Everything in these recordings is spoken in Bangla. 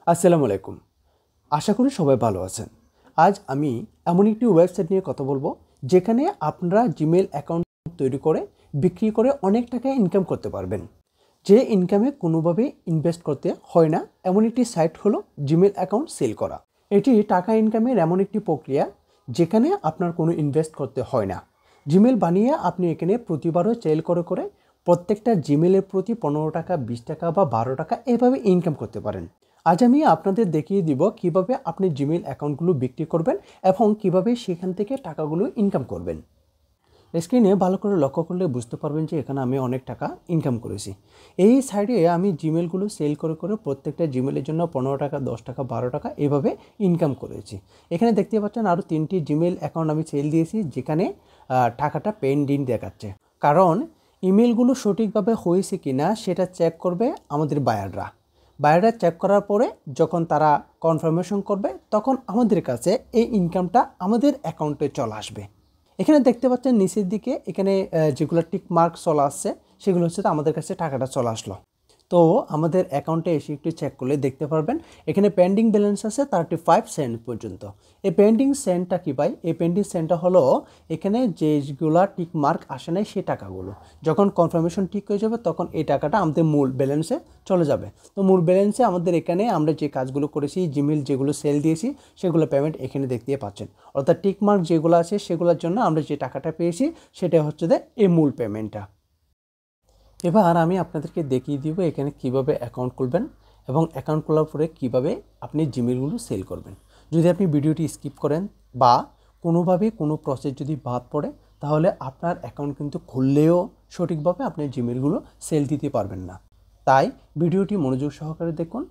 আসসালামু আলাইকুম। আশা করি সবাই ভালো আছেন। আজ আমি এমন একটি ওয়েবসাইট নিয়ে কথা বলবো যেখানে আপনারা জিমেল অ্যাকাউন্ট তৈরি করে বিক্রি করে অনেক টাকা ইনকাম করতে পারবেন। যে ইনকামে কোনোভাবে ইনভেস্ট করতে হয় না এমন একটি সাইট হলো জিমেল অ্যাকাউন্ট সেল করা। এটি টাকা ইনকামের এমন একটি প্রক্রিয়া যেখানে আপনার কোনো ইনভেস্ট করতে হয় না। জিমেল বানিয়ে আপনি এখানে প্রতিবারও সেল করে করে প্রত্যেকটা জিমেলের প্রতি 15 টাকা, 20 টাকা বা 12 টাকা এভাবে ইনকাম করতে পারেন। আজ আমি আপনাদের দেখিয়ে দিব কিভাবে আপনি জিমেল অ্যাকাউন্টগুলো বিক্রি করবেন এবং কিভাবে সেখান থেকে টাকাগুলো ইনকাম করবেন। স্ক্রিনে ভালো করে লক্ষ্য করলে বুঝতে পারবেন যে এখানে আমি অনেক টাকা ইনকাম করেছি। এই সাইডে আমি জিমেলগুলো সেল করে করে প্রত্যেকটা জিমেলের জন্য 15 টাকা, 10 টাকা, 12 টাকা এভাবে ইনকাম করেছি। এখানে দেখতে পাচ্ছেন আরও 3টি জিমেল অ্যাকাউন্ট আমি সেল দিয়েছি যেখানে টাকাটা পেন্ডিং দেখাচ্ছে। কারণ ইমেলগুলো সঠিকভাবে হয়েছে কি না সেটা চেক করবে আমাদের বায়াররা চেক করার পরে যখন তারা কনফার্মেশন করবে তখন আমাদের কাছে এই ইনকামটা আমাদের অ্যাকাউন্টে চলে আসবে। এখানে দেখতে পাচ্ছেন নিচের দিকে এখানে যেগুলো টিক মার্ক চলে আসছে সেগুলো হচ্ছে আমাদের কাছে টাকাটা চলে আসলো। তো আমাদের অ্যাকাউন্টে এসে একটু চেক করলে দেখতে পারবেন এখানে পেন্ডিং ব্যালেন্স আছে 35 সেন্ট পর্যন্ত। এই পেন্ডিং সেন্টটা কী পাই? এই পেন্ডিং সেন্টটা হলো এখানে যেগুলো টিক মার্ক আসে নাই সেই টাকাগুলো। যখন কনফার্মেশন ঠিক হয়ে যাবে তখন এই টাকাটা আমাদের মূল ব্যালেন্সে চলে যাবে। তো মূল ব্যালেন্সে আমাদের এখানে আমরা যে কাজগুলো করেছি, জিমেল যেগুলো সেল দিয়েছি সেগুলো পেমেন্ট এখানে দেখতে পাচ্ছেন। অর্থাৎ টিক মার্ক যেগুলো আছে সেগুলোর জন্য আমরা যে টাকাটা পেয়েছি সেটা হচ্ছে এই মূল পেমেন্টটা। এবার আমি আপনাদেরকে দেখিয়ে দিব এখানে কিভাবে অ্যাকাউন্ট খুলবেন এবং অ্যাকাউন্ট খোলার পরে কিভাবে আপনি জিমেলগুলো সেল করবেন। যদি আপনি ভিডিওটি স্কিপ করেন বা কোনোভাবে কোনো প্রসেস যদি বাদ পড়ে তাহলে আপনার অ্যাকাউন্ট কিন্তু খুললেও সঠিকভাবে আপনি জিমেলগুলো সেল দিতে পারবেন না। তাই ভিডিওটি মনোযোগ সহকারে দেখুন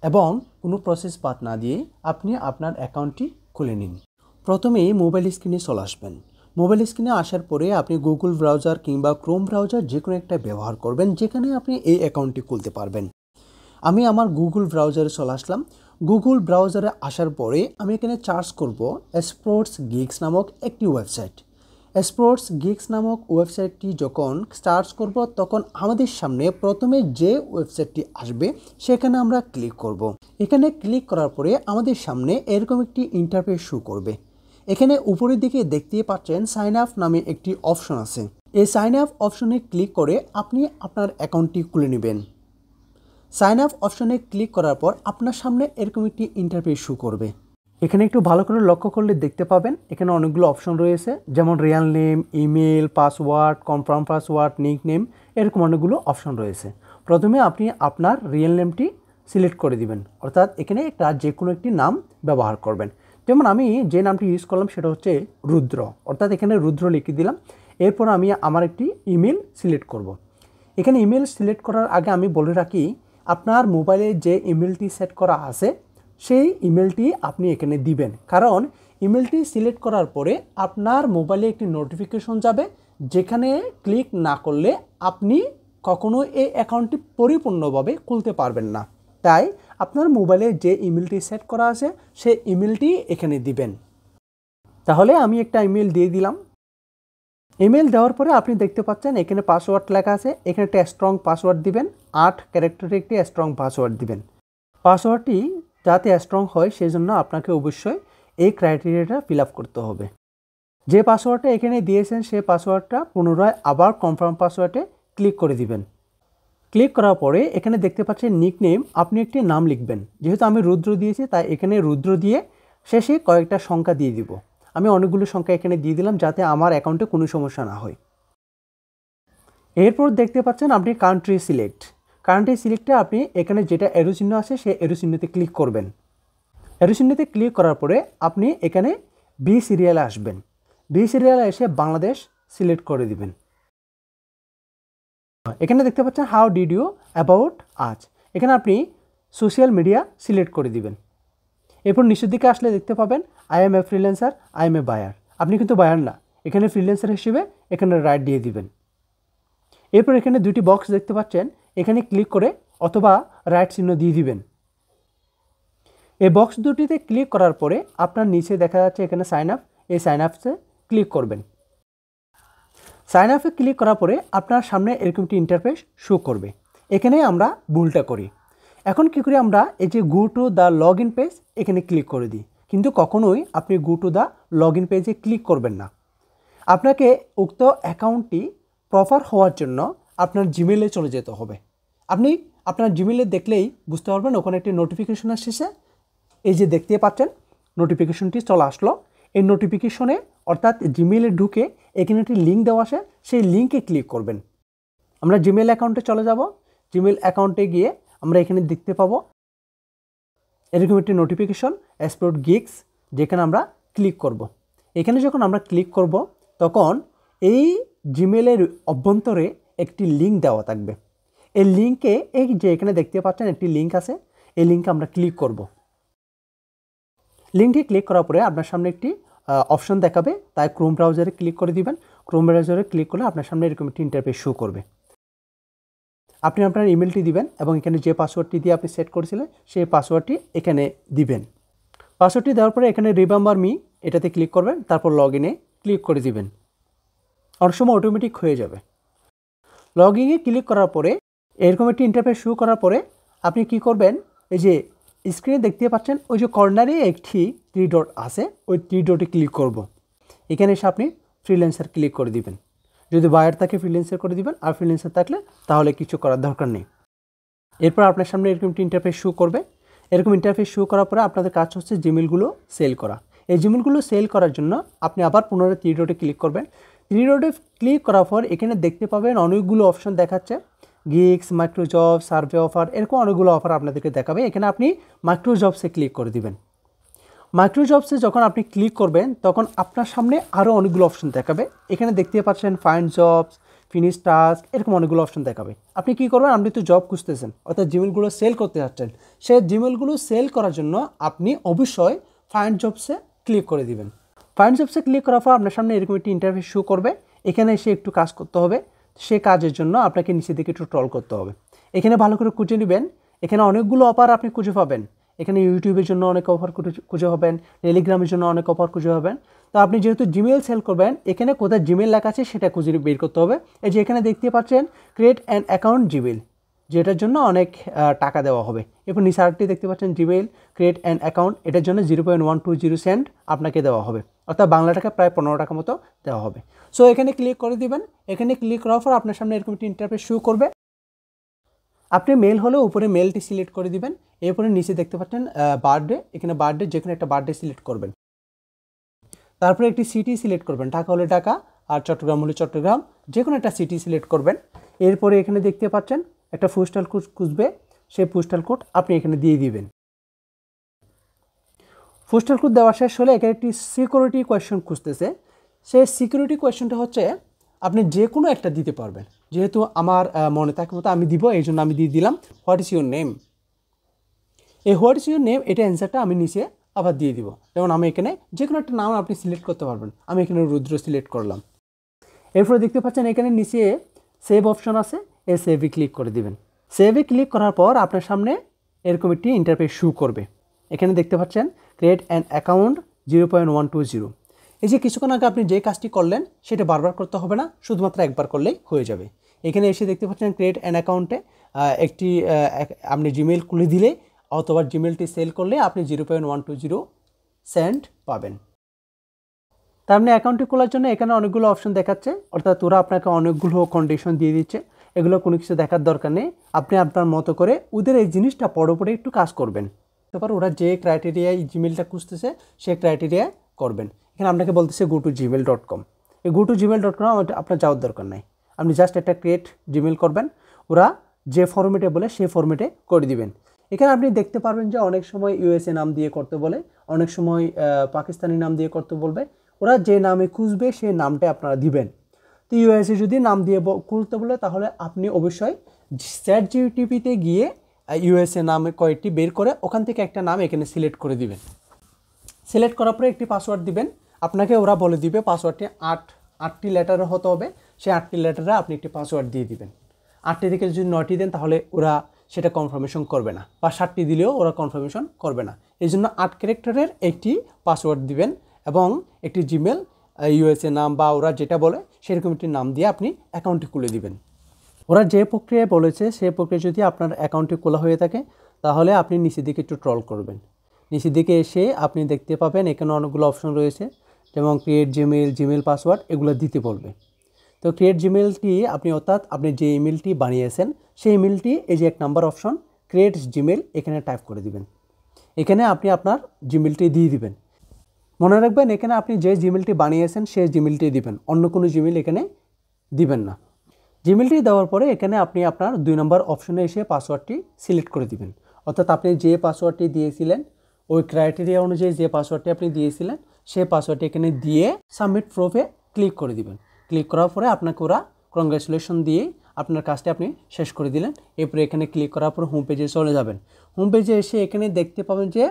এবং কোনো প্রসেস বাদ না দিয়ে আপনি আপনার অ্যাকাউন্টটি খুলে নিন। প্রথমেই মোবাইল স্ক্রিনে চলে আসবেন। মোবাইল স্ক্রিনে আসার পরে আপনি গুগল ব্রাউজার কিংবা ক্রোম ব্রাউজার যে কোনো একটা ব্যবহার করবেন যেখানে আপনি এই অ্যাকাউন্টটি খুলতে পারবেন। আমি আমার গুগল ব্রাউজারে চলে আসলাম। গুগল ব্রাউজারে আসার পরে আমি এখানে সার্চ করব স্পোর্টস গিগস নামক একটি ওয়েবসাইট। স্পোর্টস গিগস নামক ওয়েবসাইটটি যখন সার্চ করব তখন আমাদের সামনে প্রথমে যে ওয়েবসাইটটি আসবে সেখানে আমরা ক্লিক করব। এখানে ক্লিক করার পরে আমাদের সামনে এরকম একটি ইন্টারফেস শো করবে। এখানে উপরের দিকে দেখতে পাচ্ছেন সাইন আপ নামে একটি অপশন আছে। এই সাইন আপ অপশনে ক্লিক করে আপনি আপনার অ্যাকাউন্টটি খুলে নেবেন। সাইন আপ অপশনে ক্লিক করার পর আপনার সামনে এরকম একটি ইন্টারফেস শো করবে। এখানে একটু ভালো করে লক্ষ্য করলে দেখতে পাবেন এখানে অনেকগুলো অপশন রয়েছে, যেমন real name, email, password, confirm password, nick name, এরকম অনেকগুলো অপশন রয়েছে। প্রথমে আপনি আপনার রিয়েল নেমটি সিলেক্ট করে দিবেন, অর্থাৎ এখানে একটা যে কোনো একটি নাম ব্যবহার করবেন। যেমন আমি যে নামটি ইউজ করলাম সেটা হচ্ছে রুদ্র, অর্থাৎ এখানে রুদ্র লিখে দিলাম। এরপর আমি আমার একটি ইমেল সিলেক্ট করব। এখানে ইমেল সিলেক্ট করার আগে আমি বলে রাখি আপনার মোবাইলে যে ইমেলটি সেট করা আছে সেই ইমেলটি আপনি এখানে দিবেন, কারণ ইমেলটি সিলেক্ট করার পরে আপনার মোবাইলে একটি নোটিফিকেশন যাবে যেখানে ক্লিক না করলে আপনি কখনো এই অ্যাকাউন্টটি পরিপূর্ণভাবে খুলতে পারবেন না। তাই আপনার মোবাইলে যে ইমেলটি সেট করা আছে সেই ইমেলটি এখানে দিবেন। তাহলে আমি একটা ইমেল দিয়ে দিলাম। ইমেল দেওয়ার পরে আপনি দেখতে পাচ্ছেন এখানে পাসওয়ার্ড লেখা আছে। এখানে একটা স্ট্রং পাসওয়ার্ড দিবেন, 8 ক্যারেক্টারের একটি স্ট্রং পাসওয়ার্ড দিবেন। পাসওয়ার্ডটি যাতে স্ট্রং হয় সেই জন্য আপনাকে অবশ্যই এই ক্রাইটেরিয়াটা ফিল আপ করতে হবে। যে পাসওয়ার্ডটা এখানে দিয়েছেন সেই পাসওয়ার্ডটা পুনরায় আবার কনফার্ম পাসওয়ার্ডে ক্লিক করে দিবেন। ক্লিক করার পরে এখানে দেখতে পাচ্ছেন নিক নেম, আপনি একটি নাম লিখবেন। যেহেতু আমি রুদ্র দিয়েছি তাই এখানে রুদ্র দিয়ে শেষে কয়েকটা সংখ্যা দিয়ে দিব। আমি অনেকগুলো সংখ্যা এখানে দিয়ে দিলাম যাতে আমার অ্যাকাউন্টে কোনো সমস্যা না হয়। এরপর দেখতে পাচ্ছেন আপনি কান্ট্রি সিলেক্টে আপনি এখানে যেটা এরো চিহ্ন আছে সেই এরো চিহ্নতে ক্লিক করবেন। এরো চিহ্নতে ক্লিক করার পরে আপনি এখানে বি সিরিয়ালে আসবেন। বি সিরিয়ালে এসে বাংলাদেশ সিলেক্ট করে দিবেন। এখানে দেখতে পাচ্ছেন হাউ ডিড ইউ অ্যাবাউট আজ, এখানে আপনি সোশ্যাল মিডিয়া সিলেক্ট করে দিবেন। এরপর নিচের দিকে আসলে দেখতে পাবেন I am a freelancer, I am a buyer. আপনি কিন্তু বায়ার না, এখানে ফ্রিল্যান্সার হিসেবে এখানে রাইট দিয়ে দিবেন। এরপর এখানে দুটি বক্স দেখতে পাচ্ছেন, এখানে ক্লিক করে অথবা রাইট চিহ্ন দিয়ে দিবেন। এই বক্স দুটিতে ক্লিক করার পরে আপনার নিচে দেখা যাচ্ছে এখানে সাইন আপ, এই সাইন আপসে ক্লিক করবেন। সাইন আপে ক্লিক করার পরে আপনার সামনে এরকম একটি ইন্টারফেস শো করবে। এখানে আমরা ভুলটা করি। এখন কী করি আমরা এই যে go to the log in page এখানে ক্লিক করে দিই, কিন্তু কখনোই আপনি go to the log in পেজে ক্লিক করবেন না। আপনাকে উক্ত অ্যাকাউন্টটি প্রপার হওয়ার জন্য আপনার জিমেলে চলে যেতে হবে। আপনি আপনার জিমেলে দেখলেই বুঝতে পারবেন ওখানে একটি নোটিফিকেশন আসছে, এই যে দেখতে পাচ্ছেন নোটিফিকেশনটি চলে আসলো। এই নোটিফিকেশনে অর্থাৎ জিমেলে ঢুকে এখানে একটি লিঙ্ক দেওয়া আসে, সেই লিঙ্কে ক্লিক করবেন। আমরা জিমেল অ্যাকাউন্টে চলে যাব। জিমেল অ্যাকাউন্টে গিয়ে আমরা এখানে দেখতে পাবো এরকম একটি নোটিফিকেশন এক্সপ্লোর গিগস, যেখানে আমরা ক্লিক করব। এখানে যখন আমরা ক্লিক করব তখন এই জিমেলের অভ্যন্তরে একটি লিঙ্ক দেওয়া থাকবে। এই লিঙ্কে এই যে এখানে দেখতে পাচ্ছেন একটি লিঙ্ক আছে, এই লিঙ্কে আমরা ক্লিক করব। লিঙ্কটি ক্লিক করার পরে আপনার সামনে একটি অপশন দেখাবে, তাই ক্রোম ব্রাউজারে ক্লিক করে দিবেন। ক্রোম ব্রাউজারে ক্লিক করলে আপনার সামনে এরকম একটি ইন্টারফেস শো করবে। আপনি আপনার ইমেলটি দিবেন এবং এখানে যে পাসওয়ার্ডটি দিয়ে আপনি সেট করেছিলেন সেই পাসওয়ার্ডটি এখানে দিবেন। পাসওয়ার্ডটি দেওয়ার পরে এখানে রিমেম্বার মি এটাতে ক্লিক করবেন, তারপর লগ ইনে ক্লিক করে দিবেন। অনেক সময় অটোমেটিক হয়ে যাবে। লগ ইনে ক্লিক করার পরে এরকম একটি ইন্টারফেস শো করার পরে আপনি কি করবেন, এই যে স্ক্রিনে দেখতে পাচ্ছেন ওই যে কর্নারে একটি 3 ডট আছে, ওই 3 ডটে ক্লিক করব। এখানে এসে আপনি ফ্রিল্যান্সার ক্লিক করে দিবেন। যদি বায়ার থাকে ফ্রিল্যান্সার করে দিবেন, আর ফ্রিল্যান্সার থাকলে তাহলে কিছু করার দরকার নেই। এরপর আপনার সামনে এরকম একটি ইন্টারফেস শো করবে। এরকম ইন্টারফেস শো করার পরে আপনাদের কাজ হচ্ছে জিমেলগুলো সেল করা। এই জিমেলগুলো সেল করার জন্য আপনি আবার পুনরায় 3 ডটে ক্লিক করবেন। 3 ডটে ক্লিক করার পর এখানে দেখতে পাবেন অনেকগুলো অপশন দেখাচ্ছে, gigs, micro job, survey offer, এরকম অনেকগুলো অফার আপনাদেরকে দেখাবে। এখানে আপনি মাইক্রো জবসে ক্লিক করে দিবেন। মাইক্রো জবসে যখন আপনি ক্লিক করবেন তখন আপনার সামনে আরও অনেকগুলো অপশন দেখাবে। এখানে দেখতে পাচ্ছেন ফাইন্ড জবস, ফিনিশ টাস্ক, এরকম অনেকগুলো অপশন দেখাবে। আপনি কি করবেন, আপনি তো জব খুঁজতেছেন অর্থাৎ জিমেলগুলো সেল করতে যাচ্ছেন, সেই জিমেলগুলো সেল করার জন্য আপনি অবশ্যই ফাইন্ড জবসে ক্লিক করে দিবেন। ফাইন্ড জবসে ক্লিক করার পর আপনার সামনে এরকম একটি ইন্টারফেস শো করবে। এখানে এসে একটু কাজ করতে হবে, সে কাজের জন্য আপনাকে নিচে দিকে একটু ট্রল করতে হবে। এখানে ভালো করে খুঁজে নেবেন, এখানে অনেকগুলো অফার আপনি খুঁজে পাবেন। এখানে ইউটিউবের জন্য অনেক অফার খুঁজে পাবেন, টেলিগ্রামের জন্য অনেক অফার খুঁজে পাবেন। তো আপনি যেহেতু জিমেল সেল করবেন, এখানে কোথায় জিমেল লেখা আছে সেটা খুঁজে বের করতে হবে। এই যে এখানে দেখতে পাচ্ছেন ক্রিয়েট অ্যান অ্যাকাউন্ট জিমেল, যেটার জন্য অনেক টাকা দেওয়া হবে। এরপর নিচে আরেকটি দেখতে পাচ্ছেন জিমেল ক্রিয়েট অ্যান অ্যাকাউন্ট, এটার জন্য 0.120 সেন্ট আপনাকে দেওয়া হবে, অর্থাৎ বাংলা টাকা প্রায় 15 টাকা মতো দেওয়া হবে। সো এখানে ক্লিক করে দিবেন। এখানে ক্লিক করার পর আপনার সামনে এরকম একটি ইন্টারফেস শো করবে। আপনি মেল হলে উপরে মেলটি সিলেক্ট করে দিবেন। এরপরে নিচে দেখতে পাচ্ছেন বার্থডে, এখানে বার্থডে যে কোনো একটা বার্থডে সিলেক্ট করবেন। তারপরে একটি সিটি সিলেক্ট করবেন, ঢাকা হলে ঢাকা আর চট্টগ্রাম হলে চট্টগ্রাম, যে কোনো একটা সিটি সিলেক্ট করবেন। এরপরে এখানে দেখতে পাচ্ছেন একটা পোস্টাল কোড খুঁজবে, সেই পোস্টাল কোড আপনি এখানে দিয়ে দিবেন। পোস্টাল কোড দেওয়া শেষ হলে এখানে একটি সিকিউরিটি কোয়েশ্চন খুঁজতেছে। সেই সিকিউরিটি কোয়েশ্চনটা হচ্ছে আপনি যে কোনো একটা দিতে পারবেন, যেহেতু আমার মনে থাকার মতো আমি দিব, এই জন্য আমি দিয়ে দিলাম হোয়াট ইজ ইউর নেম। এই হোয়াট ইজ ইউর নেম এটা অ্যান্সারটা আমি নিচে আবার দিয়ে দিব। যেমন আমি এখানে যে কোনো একটা নাম আপনি সিলেক্ট করতে পারবেন, আমি এখানে রুদ্র সিলেক্ট করলাম। এরপরে দেখতে পাচ্ছেন এখানে নিচে সেভ অপশন আছে, এই সেভে ক্লিক করে দিবেন। সেভে ক্লিক করার পর আপনার সামনে এরকম একটি ইন্টারফেস শো করবে। এখানে দেখতে পাচ্ছেন ক্রিয়েট অ্যান অ্যাকাউন্ট 0.120। এই যে কিছুক্ষণ আগে আপনি যে কাজটি করলেন সেটা বারবার করতে হবে না, শুধুমাত্র একবার করলেই হয়ে যাবে। এখানে এসে দেখতে পাচ্ছেন ক্রিয়েট অ্যান অ্যাকাউন্টে একটি আপনি জিমেল খুলে দিলে অথবা জিমেলটি সেল করলে আপনি 0.120 সেন্ট পাবেন। তার মানে অ্যাকাউন্টটি খোলার জন্য এখানে অনেকগুলো অপশন দেখাচ্ছে, অর্থাৎ ওরা আপনাকে অনেকগুলো কন্ডিশন দিয়ে দিচ্ছে। এগুলো কোনো কিছু দেখার দরকার নেই, আপনি আপনার মতো করে ওদের এই জিনিসটা পরে একটু কাজ করবেন। তারপর ওরা যে ক্রাইটেরিয়ায় জিমেলটা খুঁজতেছে সেই ক্রাইটেরিয়ায় করবেন। এখানে আপনাকে বলতেছে go to gmail.com। এই go to gmail.com আপনার যাওয়ার দরকার নাই, আপনি জাস্ট একটা ক্রিয়েট জিমেল করবেন, ওরা যে ফরম্যাটে বলে সেই ফরম্যাটে করে দিবেন। এখানে আপনি দেখতে পারবেন যে অনেক সময় ইউএসএ নাম দিয়ে করতে বলে, অনেক সময় পাকিস্তানি নাম দিয়ে করতে বলবে। ওরা যে নামে খুঁজবে সেই নামটা আপনারা দিবেন। তো ইউএসএ যদি নাম দিয়ে খুলতে বলে তাহলে আপনি অবশ্যই চ্যাটজিপিটিতে গিয়ে ইউএসএ নামে কয়েকটি বের করে ওখান থেকে একটা নাম এখানে সিলেক্ট করে দিবেন। সিলেক্ট করার পরে একটি পাসওয়ার্ড দিবেন, আপনাকে ওরা বলে দিবে পাসওয়ার্ডটি 8টি লেটারে হতে হবে। সেই 8টি লেটারে আপনি একটি পাসওয়ার্ড দিয়ে দিবেন। 8টি থেকে যদি 9টি দেন তাহলে ওরা সেটা কনফার্মেশন করবে না, বা 7টি দিলেও ওরা কনফার্মেশন করবে না। এই জন্য 8 ক্যারেক্টারের একটি পাসওয়ার্ড দিবেন এবং একটি জিমেল ইউএসএ নাম বা ওরা যেটা বলে সেরকম একটি নাম দিয়ে আপনি অ্যাকাউন্টটি খুলে দিবেন। ওরা যে প্রক্রিয়ায় বলেছে সেই প্রক্রিয়া যদি আপনার অ্যাকাউন্টটি খোলা হয়ে থাকে তাহলে আপনি নিচের দিকে একটু ট্রল করবেন। নিচের দিকে এসে আপনি দেখতে পাবেন এখানে অনেকগুলো অপশন রয়েছে, যেমন ক্রিয়েট জিমেল, জিমেল পাসওয়ার্ড, এগুলো দিতে বলবে। তো ক্রিয়েট জিমেলটি আপনি অর্থাৎ আপনি যে ইমেলটি বানিয়েছেন সেই ইমেলটি এই যে 1 নাম্বার অপশন ক্রিয়েট জিমেল এখানে টাইপ করে দিবেন। এখানে আপনি আপনার জিমেলটি দিয়ে দিবেন। মনে রাখবেন এখানে আপনি যে জিমেলটি বানিয়েছেন সেই জিমেলটি দিবেন, অন্য কোনো জিমেল এখানে দিবেন না। জিমেলটি দেওয়ার পরে এখানে আপনি আপনার 2 নম্বর অপশনে এসে পাসওয়ার্ডটি সিলেক্ট করে দিবেন। অর্থাৎ আপনি যে পাসওয়ার্ডটি দিয়েছিলেন ওই ক্রাইটেরিয়া অনুযায়ী যে পাসওয়ার্ডটি আপনি দিয়েছিলেন সেই পাসওয়ার্ডটি এখানে দিয়ে সাবমিট প্রুফে ক্লিক করে দিবেন। ক্লিক করার পরে আপনাকে ওরা কংগ্রাচুলেশন দিয়ে আপনার কাজটি আপনি শেষ করে দিলেন। এরপরে এখানে ক্লিক করার পর হোম পেজে চলে যাবেন। হোম পেজে এসে এখানে দেখতে পাবেন যে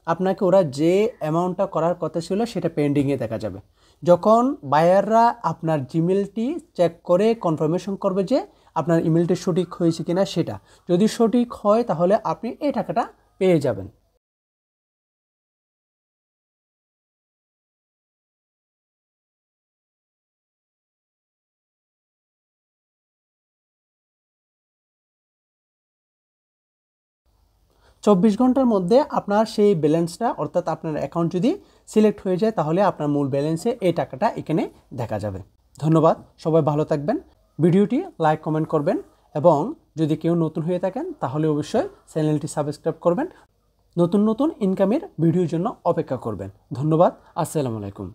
আপনাকে ওরা যে অ্যামাউন্টটা করার কথা ছিল সেটা পেন্ডিংয়ে দেখা যাবে। যখন বায়াররা আপনার জিমেলটি চেক করে কনফার্মেশন করবে যে আপনার ইমেলটি সঠিক হয়েছে কিনা, সেটা যদি সঠিক হয় তাহলে আপনি এই টাকাটা পেয়ে যাবেন। চব্বিশ ঘন্টার মধ্যে আপনার সেই ব্যালেন্সটা অর্থাৎ আপনার অ্যাকাউন্ট যদি সিলেক্ট হয়ে যায় তাহলে আপনার মূল ব্যালেন্সে এই টাকাটা এখানে দেখা যাবে। ধন্যবাদ, সবাই ভালো থাকবেন। ভিডিওটি লাইক কমেন্ট করবেন এবং যদি কেউ নতুন হয়ে থাকেন তাহলে অবশ্যই চ্যানেলটি সাবস্ক্রাইব করবেন। নতুন নতুন ইনকামের ভিডিওর জন্য অপেক্ষা করবেন। ধন্যবাদ, আসসালামু আলাইকুম।